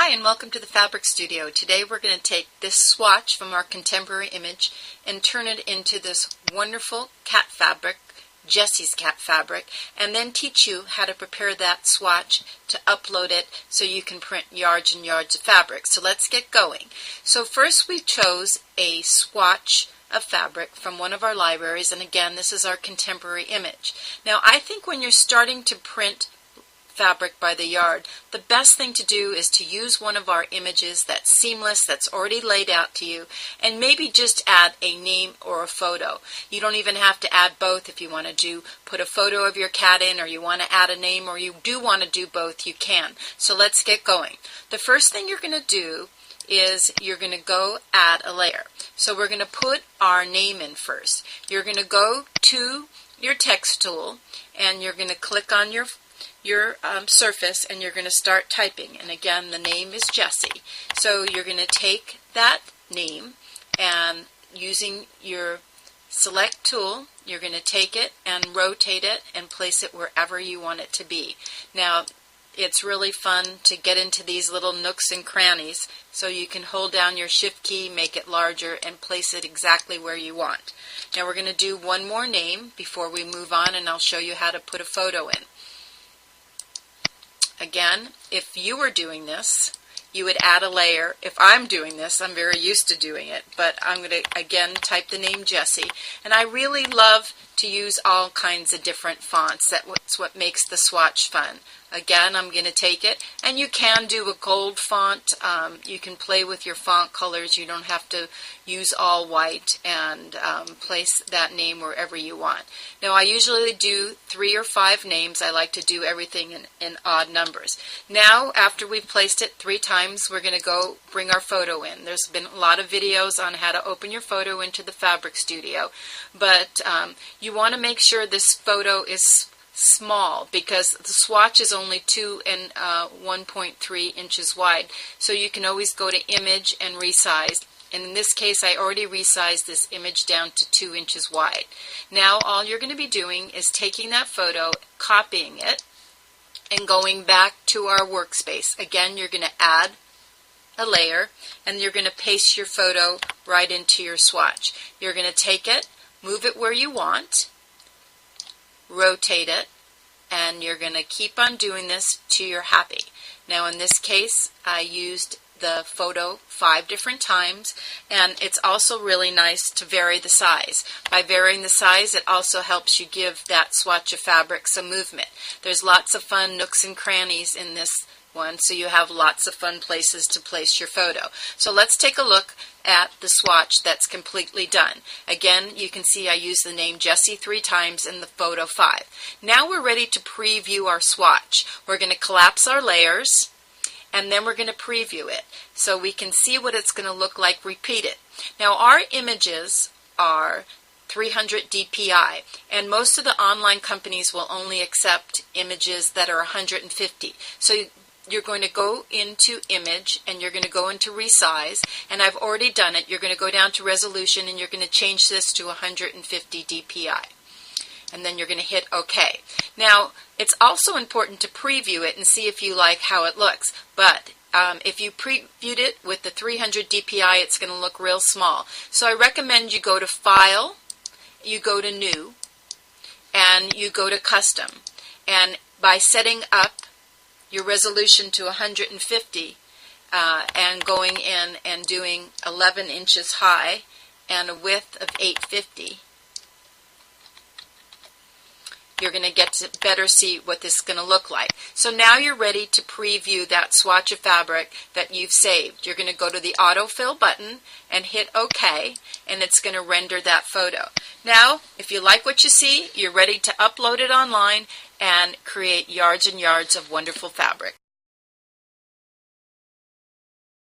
Hi and welcome to the Fabric Studio. Today we're going to take this swatch from our contemporary image and turn it into this wonderful cat fabric, Jessie's cat fabric, and then teach you how to prepare that swatch to upload it so you can print yards and yards of fabric. So let's get going. So first we chose a swatch of fabric from one of our libraries, and again this is our contemporary image. Now I think when you're starting to print fabric by the yard, the best thing to do is to use one of our images that's seamless, that's already laid out to you, and maybe just add a name or a photo. You don't even have to add both. If you want to put a photo of your cat in, or you want to add a name, or you do want to do both, you can. So let's get going. The first thing you're going to do is you're going to go add a layer. So we're going to put our name in first. You're going to go to your text tool and you're going to click on your surface and you're going to start typing, and again the name is Jessie. So you're going to take that name and using your select tool you're going to take it and rotate it and place it wherever you want it to be. Now it's really fun to get into these little nooks and crannies, so you can hold down your shift key, make it larger, and place it exactly where you want. Now we're going to do one more name before we move on, and I'll show you how to put a photo in. Again, if you were doing this, you would add a layer. If I'm doing this, I'm very used to doing it, but I'm going to again type the name Jessie, and I really love to use all kinds of different fonts. That's what makes the swatch fun. Again, I'm going to take it, and you can do a gold font. You can play with your font colors. You don't have to use all white, and place that name wherever you want. Now, I usually do 3 or 5 names. I like to do everything in odd numbers. Now, after we've placed it 3 times, we're going to go bring our photo in. There's been a lot of videos on how to open your photo into the Fabric Studio, but you want to make sure this photo is small because the swatch is only 2 and 1.3 inches wide, so you can always go to image and resize, and in this case I already resized this image down to 2 inches wide. Now all you're going to be doing is taking that photo, copying it, and going back to our workspace. Again, you're going to add a layer and you're going to paste your photo right into your swatch. You're going to take it, move it where you want, rotate it, and you're going to keep on doing this till you're happy. Now in this case I used the photo 5 different times, and it's also really nice to vary the size. By varying the size it also helps you give that swatch of fabric some movement. There's lots of fun nooks and crannies in this one, so you have lots of fun places to place your photo. So let's take a look at the swatch that's completely done. Again, you can see I use the name Jessie 3 times and the photo 5. Now we're ready to preview our swatch. We're going to collapse our layers and then we're going to preview it so we can see what it's going to look like repeated. Now our images are 300 dpi, and most of the online companies will only accept images that are 150. So you're going to go into image and you're going to go into resize, and I've already done it. You're going to go down to resolution and you're going to change this to 150 dpi, and then you're going to hit OK. Now it's also important to preview it and see if you like how it looks, but if you previewed it with the 300 dpi it's going to look real small. So I recommend you go to File, you go to New, and you go to Custom, and by setting up your resolution to 150 and going in and doing 11 inches high and a width of 850, you're going to get to better see what this is going to look like. So now you're ready to preview that swatch of fabric that you've saved. You're going to go to the autofill button and hit OK, and it's going to render that photo. Now, if you like what you see, you're ready to upload it online and create yards and yards of wonderful fabric.